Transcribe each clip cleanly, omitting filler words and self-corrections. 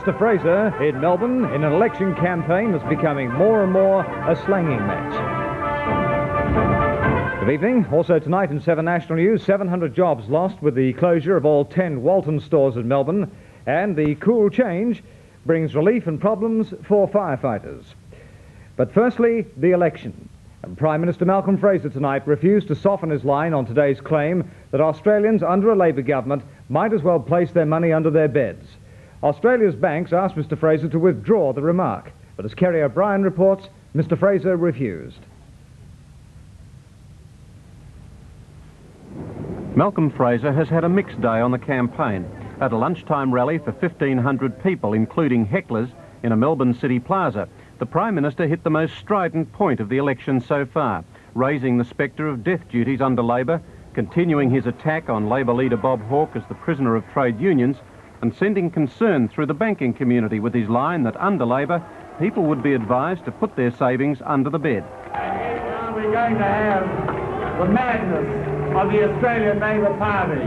Mr. Fraser in Melbourne in an election campaign that's becoming more and more a slanging match. Good evening. Also tonight in 7 National News, 700 jobs lost with the closure of all 10 Walton stores in Melbourne, and the cool change brings relief and problems for firefighters. But firstly, the election. And Prime Minister Malcolm Fraser tonight refused to soften his line on today's claim that Australians under a Labor government might as well place their money under their beds. Australia's banks asked Mr. Fraser to withdraw the remark, but as Kerry O'Brien reports, Mr. Fraser refused. Malcolm Fraser has had a mixed day on the campaign. At a lunchtime rally for 1,500 people, including hecklers, in a Melbourne city plaza, the Prime Minister hit the most strident point of the election so far, raising the spectre of death duties under Labor, continuing his attack on Labor leader Bob Hawke as the prisoner of trade unions, and sending concern through the banking community with his line that under Labor, people would be advised to put their savings under the bed. Are we going to have the madness of the Australian Labor Party,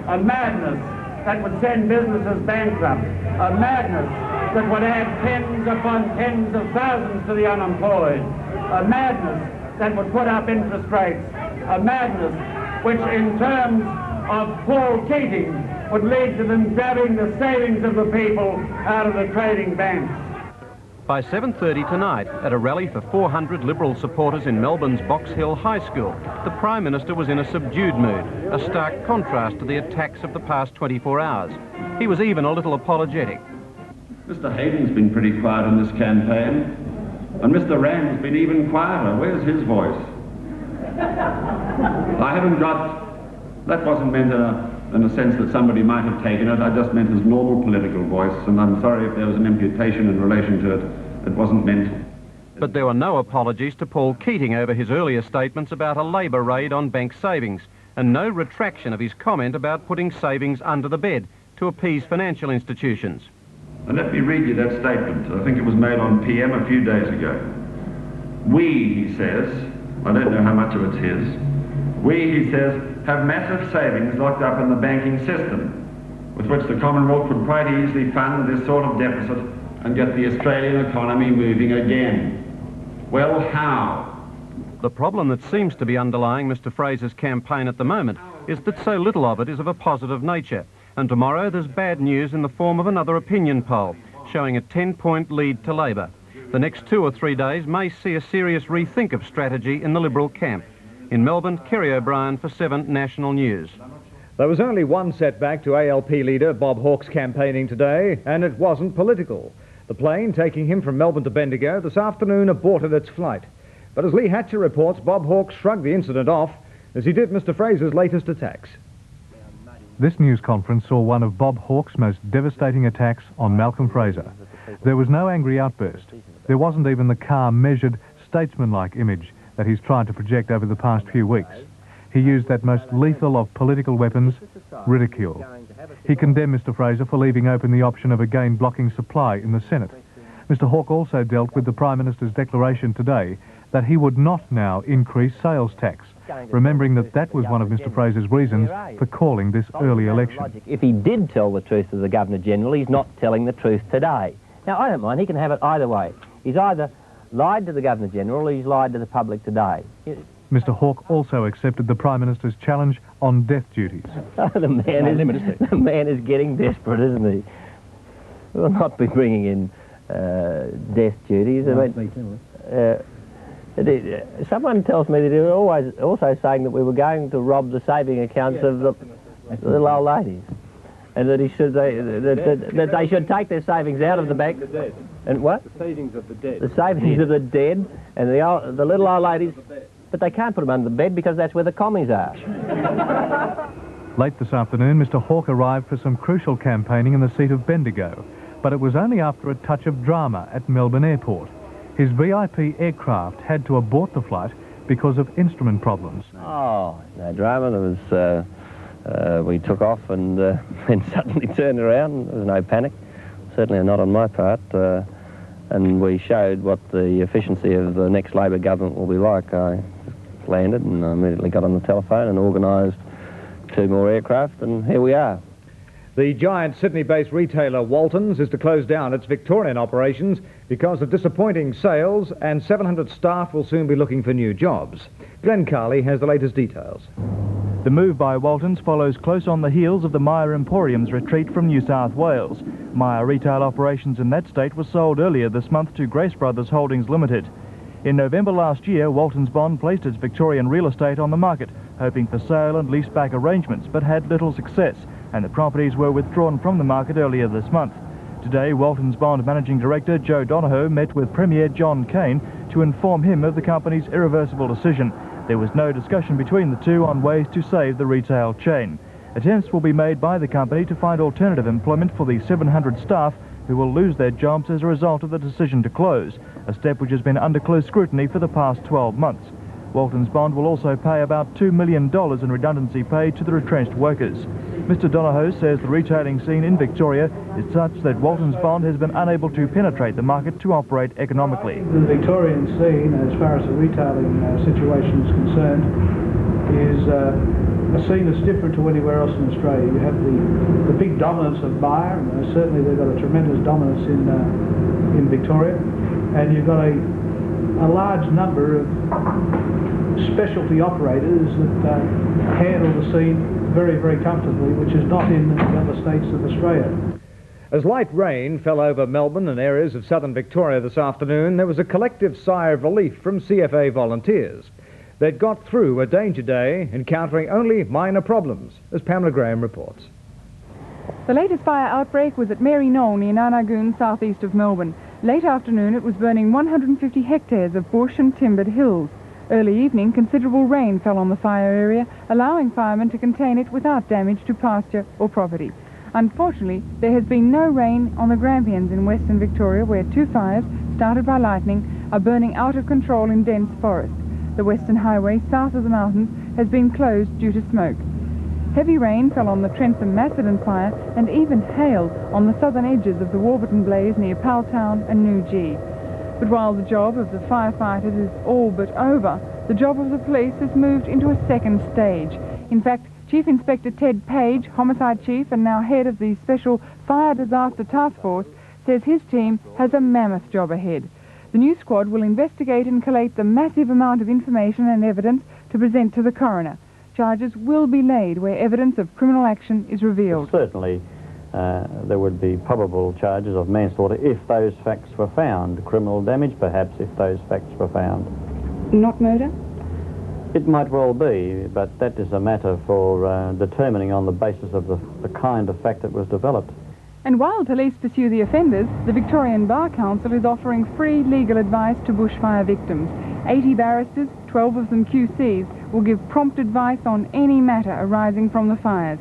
a madness that would send businesses bankrupt, a madness that would add tens upon tens of thousands to the unemployed, a madness that would put up interest rates, a madness which in terms of Paul Keating would lead to them grabbing the savings of the people out of the trading banks. By 7:30 tonight, at a rally for 400 Liberal supporters in Melbourne's Box Hill High School, the Prime Minister was in a subdued mood, a stark contrast to the attacks of the past 24 hours. He was even a little apologetic. Mr. Hayden's been pretty quiet in this campaign, and Mr. Rand's been even quieter. Where's his voice? I haven't got... That wasn't meant in a sense that somebody might have taken it. I just meant his normal political voice, and I'm sorry if there was an imputation in relation to it. It wasn't meant. But there were no apologies to Paul Keating over his earlier statements about a Labor raid on bank savings, and no retraction of his comment about putting savings under the bed to appease financial institutions. And let me read you that statement. I think it was made on PM a few days ago. We, he says, I don't know how much of it's his, we, he says, have massive savings locked up in the banking system, with which the Commonwealth would quite easily fund this sort of deficit and get the Australian economy moving again. Well, how? The problem that seems to be underlying Mr. Fraser's campaign at the moment is that so little of it is of a positive nature. And tomorrow there's bad news in the form of another opinion poll, showing a 10-point lead to Labor. The next 2 or 3 days may see a serious rethink of strategy in the Liberal camp. In Melbourne, Kerry O'Brien for 7 National News. There was only one setback to ALP leader Bob Hawke's campaigning today, and it wasn't political. The plane taking him from Melbourne to Bendigo this afternoon aborted its flight. But as Lee Hatcher reports, Bob Hawke shrugged the incident off, as he did Mr. Fraser's latest attacks. This news conference saw one of Bob Hawke's most devastating attacks on Malcolm Fraser. There was no angry outburst. There wasn't even the calm, measured, statesmanlike image that he's tried to project over the past few weeks. He used that most lethal of political weapons, ridicule. He condemned Mr. Fraser for leaving open the option of again blocking supply in the Senate. Mr. Hawke also dealt with the Prime Minister's declaration today that he would not now increase sales tax, remembering that that was one of Mr. Fraser's reasons for calling this early election. If he did tell the truth to the Governor-General, he's not telling the truth today. Now, I don't mind. He can have it either way. He's either lied to the Governor-General or he's lied to the public today. Mr. Hawke also accepted the Prime Minister's challenge on death duties. The man is getting desperate, isn't he? We'll not be bringing in death duties. Someone tells me that they were always also saying that we were going to rob the saving accounts of the little old ladies, and that that they should take their savings out of the bank. And what? The savings of the dead. The savings of the dead, and the little old ladies, but they can't put them under the bed because that's where the commies are. Late this afternoon, Mr. Hawke arrived for some crucial campaigning in the seat of Bendigo, but it was only after a touch of drama at Melbourne Airport. His VIP aircraft had to abort the flight because of instrument problems. Oh, no drama. There was, we took off and then suddenly turned around. There was no panic, certainly not on my part. And we showed what the efficiency of the next Labor government will be like. I landed and I immediately got on the telephone and organised 2 more aircraft, and here we are. The giant Sydney-based retailer Waltons is to close down its Victorian operations because of disappointing sales, and 700 staff will soon be looking for new jobs. Glenn Carley has the latest details. The move by Waltons follows close on the heels of the Myer Emporium's retreat from New South Wales. Myer retail operations in that state were sold earlier this month to Grace Brothers Holdings Limited. In November last year, Waltons Bond placed its Victorian real estate on the market, hoping for sale and leaseback arrangements, but had little success, and the properties were withdrawn from the market earlier this month. Today, Waltons Bond Managing Director Joe Donohoe met with Premier John Cain to inform him of the company's irreversible decision. There was no discussion between the two on ways to save the retail chain. Attempts will be made by the company to find alternative employment for the 700 staff who will lose their jobs as a result of the decision to close, a step which has been under close scrutiny for the past 12 months. Waltons Bond will also pay about $2 million in redundancy pay to the retrenched workers. Mr Donohoe says the retailing scene in Victoria is such that Waltons Bond has been unable to penetrate the market to operate economically. The Victorian scene, as far as the retailing situation is concerned, is a scene that's different to anywhere else in Australia. You have the big dominance of Myer, and certainly they've got a tremendous dominance in Victoria, and you've got a large number of specialty operators that handle the scene very, very comfortably, which is not in the other states of Australia. As light rain fell over Melbourne and areas of southern Victoria this afternoon, there was a collective sigh of relief from CFA volunteers. They'd got through a danger day, encountering only minor problems, as Pamela Graham reports. The latest fire outbreak was at Mary Knoll near Nanagoon, southeast of Melbourne. Late afternoon, it was burning 150 hectares of bush and timbered hills. Early evening, considerable rain fell on the fire area, allowing firemen to contain it without damage to pasture or property. Unfortunately, there has been no rain on the Grampians in western Victoria, where two fires, started by lightning, are burning out of control in dense forest. The Western Highway, south of the mountains, has been closed due to smoke. Heavy rain fell on the Trentham-Macedon fire, and even hail on the southern edges of the Warburton blaze near Powelltown and New G. But while the job of the firefighters is all but over, the job of the police has moved into a second stage. In fact, Chief Inspector Ted Page, Homicide Chief and now head of the Special Fire Disaster Task Force, says his team has a mammoth job ahead. The new squad will investigate and collate the massive amount of information and evidence to present to the coroner. Charges will be laid where evidence of criminal action is revealed. Certainly, there would be probable charges of manslaughter if those facts were found. Criminal damage, perhaps, if those facts were found. Not murder? It might well be, but that is a matter for determining on the basis of the kind of fact that was developed. And while police pursue the offenders, the Victorian Bar Council is offering free legal advice to bushfire victims. 80 barristers, 12 of them QCs, will give prompt advice on any matter arising from the fires.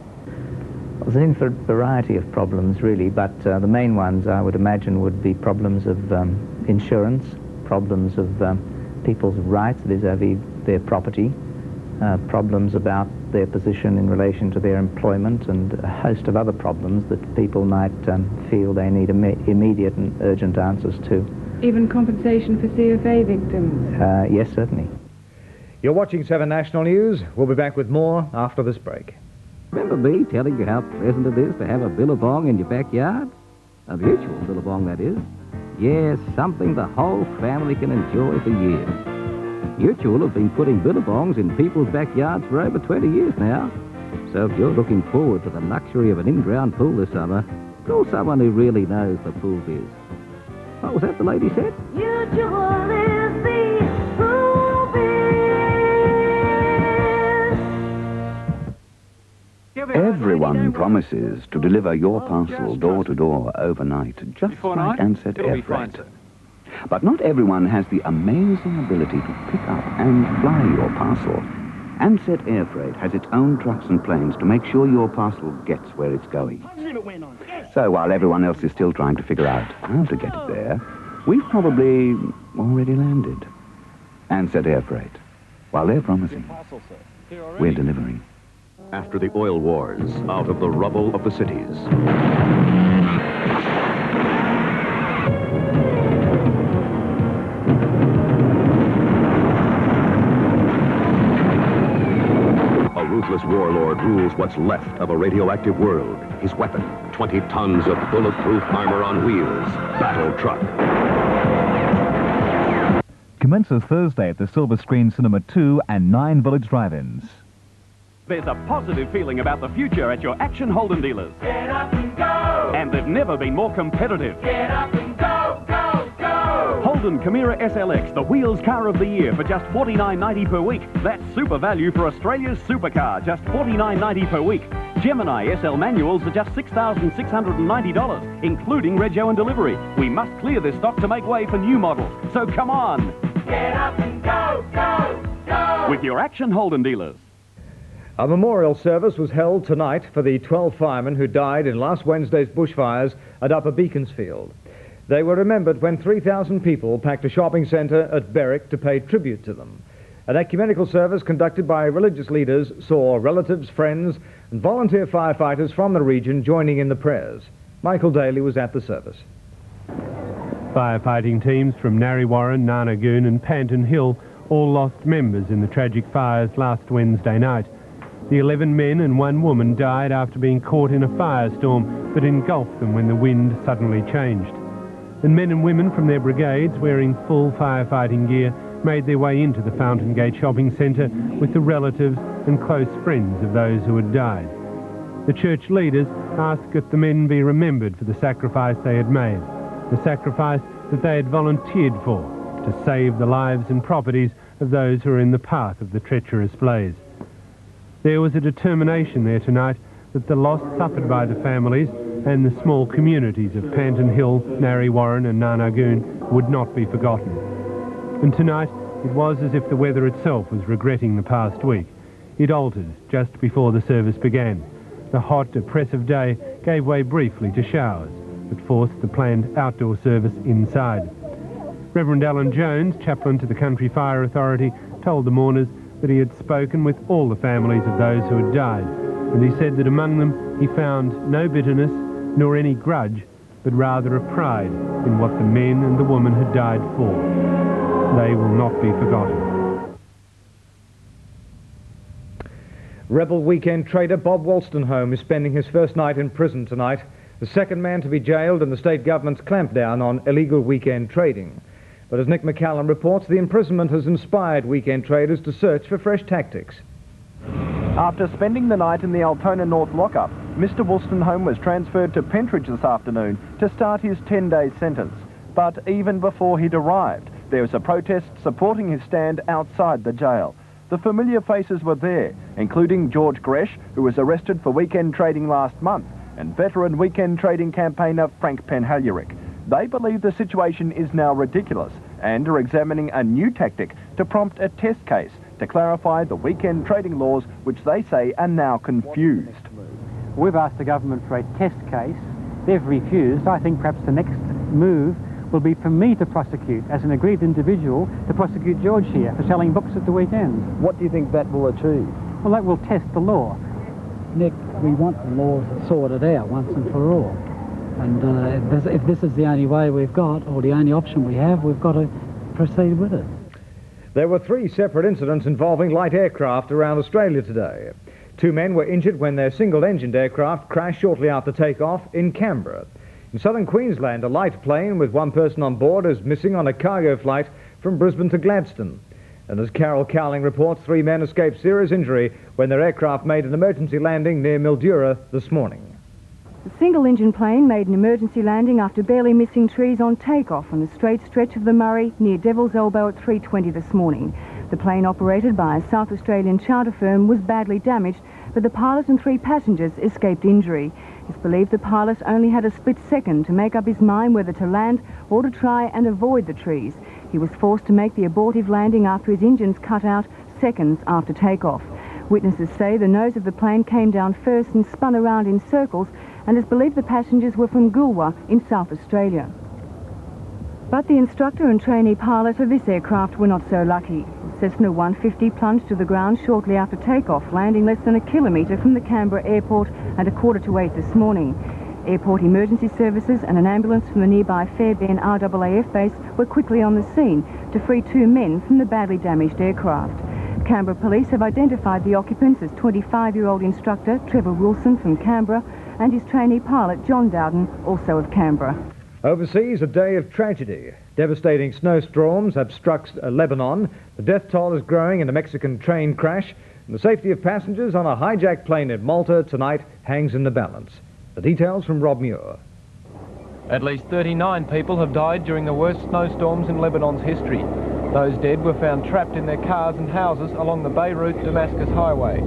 There's a variety of problems, really, but the main ones, I would imagine, would be problems of insurance, problems of people's rights vis-à-vis their property, problems about their position in relation to their employment, and a host of other problems that people might feel they need immediate and urgent answers to. Even compensation for CFA victims? Yes, certainly. You're watching 7 National News. We'll be back with more after this break. Remember me telling you how pleasant it is to have a billabong in your backyard? A mutual billabong, that is. Yes, something the whole family can enjoy for years. Mutual have been putting billabongs in people's backyards for over 20 years now. So if you're looking forward to the luxury of an in-ground pool this summer, call someone who really knows the pool biz. What was that the lady said? Mutual is the pool biz. Everyone promises to deliver your parcel door to door overnight, just like Ansett Air Freight. But not everyone has the amazing ability to pick up and fly your parcel. Ansett Air Freight has its own trucks and planes to make sure your parcel gets where it's going. So while everyone else is still trying to figure out how to get it there, we've probably already landed. Ansett Air Freight. While they're promising, we're delivering. After the oil wars, out of the rubble of the cities, ruthless warlord rules what's left of a radioactive world. His weapon, 20 tons of bulletproof armor on wheels. Battle Truck. Commences Thursday at the Silver Screen Cinema 2 and 9 Village Drive-Ins. There's a positive feeling about the future at your Action Holden dealers. Get up and go! And they've never been more competitive. Get up and go, go, go! Holden Chimera SLX, the wheels car of the year for just $49.90 per week. That's super value for Australia's supercar, just $49.90 per week. Gemini SL manuals are just $6,690, including rego and delivery. We must clear this stock to make way for new models. So come on! Get up and go, go, go! With your Action Holden dealers. A memorial service was held tonight for the 12 firemen who died in last Wednesday's bushfires at Upper Beaconsfield. They were remembered when 3,000 people packed a shopping centre at Berwick to pay tribute to them. An ecumenical service conducted by religious leaders saw relatives, friends and volunteer firefighters from the region joining in the prayers. Michael Daly was at the service. Firefighting teams from Narrewarren, Narnagoon and Panton Hill all lost members in the tragic fires last Wednesday night. The 11 men and 1 woman died after being caught in a firestorm that engulfed them when the wind suddenly changed. And men and women from their brigades, wearing full firefighting gear, made their way into the Fountain Gate shopping centre with the relatives and close friends of those who had died. The church leaders asked that the men be remembered for the sacrifice they had made, the sacrifice that they had volunteered for, to save the lives and properties of those who were in the path of the treacherous blaze. There was a determination there tonight that the loss suffered by the families and the small communities of Panton Hill, Narrewarren and Narnagoon would not be forgotten. And tonight it was as if the weather itself was regretting the past week. It altered just before the service began. The hot, oppressive day gave way briefly to showers that forced the planned outdoor service inside. Reverend Alan Jones, chaplain to the Country Fire Authority, told the mourners that he had spoken with all the families of those who had died, and he said that among them he found no bitterness nor any grudge, but rather a pride in what the men and the woman had died for. They will not be forgotten. Rebel weekend trader Bob Wolstenholme is spending his first night in prison tonight, the second man to be jailed in the state government's clampdown on illegal weekend trading. But as Nick McCallum reports, the imprisonment has inspired weekend traders to search for fresh tactics. After spending the night in the Altona North lockup, Mr. Wolstenholme was transferred to Pentridge this afternoon to start his 10-day sentence. But even before he'd arrived, there was a protest supporting his stand outside the jail. The familiar faces were there, including George Gresh, who was arrested for weekend trading last month, and veteran weekend trading campaigner Frank Penhalyarick. They believe the situation is now ridiculous and are examining a new tactic to prompt a test case to clarify the weekend trading laws, which they say are now confused. We've asked the government for a test case. They've refused. I think perhaps the next move will be for me to prosecute, as an aggrieved individual, to prosecute George here for selling books at the weekend. What do you think that will achieve? Well, that will test the law. Nick, we want the laws sorted out once and for all. And if this is the only way we've got, or the only option we have, we've got to proceed with it. There were 3 separate incidents involving light aircraft around Australia today. 2 men were injured when their single-engined aircraft crashed shortly after takeoff in Canberra. In southern Queensland, a light plane with 1 person on board is missing on a cargo flight from Brisbane to Gladstone. And as Carol Cowling reports, 3 men escaped serious injury when their aircraft made an emergency landing near Mildura this morning. The single-engine plane made an emergency landing after barely missing trees on takeoff on the straight stretch of the Murray near Devil's Elbow at 3:20 this morning. The plane, operated by a South Australian charter firm, was badly damaged, but the pilot and 3 passengers escaped injury. It's believed the pilot only had a split second to make up his mind whether to land or to try and avoid the trees. He was forced to make the abortive landing after his engines cut out seconds after takeoff. Witnesses say the nose of the plane came down first and spun around in circles, and it's believed the passengers were from Goolwa in South Australia. But the instructor and trainee pilot of this aircraft were not so lucky. Cessna 150 plunged to the ground shortly after takeoff, landing less than a kilometre from the Canberra airport at 7:45 this morning. Airport emergency services and an ambulance from the nearby Fairbairn RAAF base were quickly on the scene to free 2 men from the badly damaged aircraft. Canberra police have identified the occupants as 25-year-old instructor Trevor Wilson from Canberra and his trainee pilot John Dowden, also of Canberra. Overseas, a day of tragedy. Devastating snowstorms have struck Lebanon. The death toll is growing in a Mexican train crash, and the safety of passengers on a hijacked plane in Malta tonight hangs in the balance. The details from Rob Muir. At least 39 people have died during the worst snowstorms in Lebanon's history. Those dead were found trapped in their cars and houses along the Beirut-Damascus highway.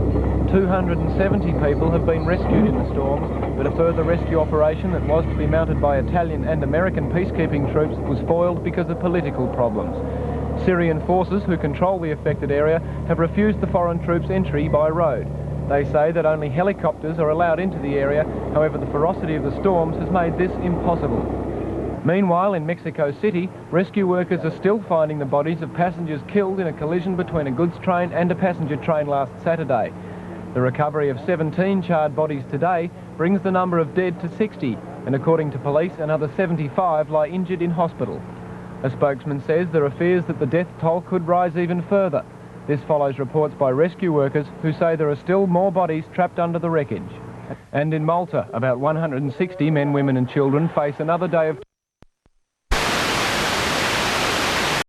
270 people have been rescued in the storms, but a further rescue operation that was to be mounted by Italian and American peacekeeping troops was foiled because of political problems. Syrian forces who control the affected area have refused the foreign troops' entry by road. They say that only helicopters are allowed into the area, however the ferocity of the storms has made this impossible. Meanwhile, in Mexico City, rescue workers are still finding the bodies of passengers killed in a collision between a goods train and a passenger train last Saturday. The recovery of 17 charred bodies today brings the number of dead to 60, and according to police, another 75 lie injured in hospital. A spokesman says there are fears that the death toll could rise even further. This follows reports by rescue workers who say there are still more bodies trapped under the wreckage. And in Malta, about 160 men, women and children face another day of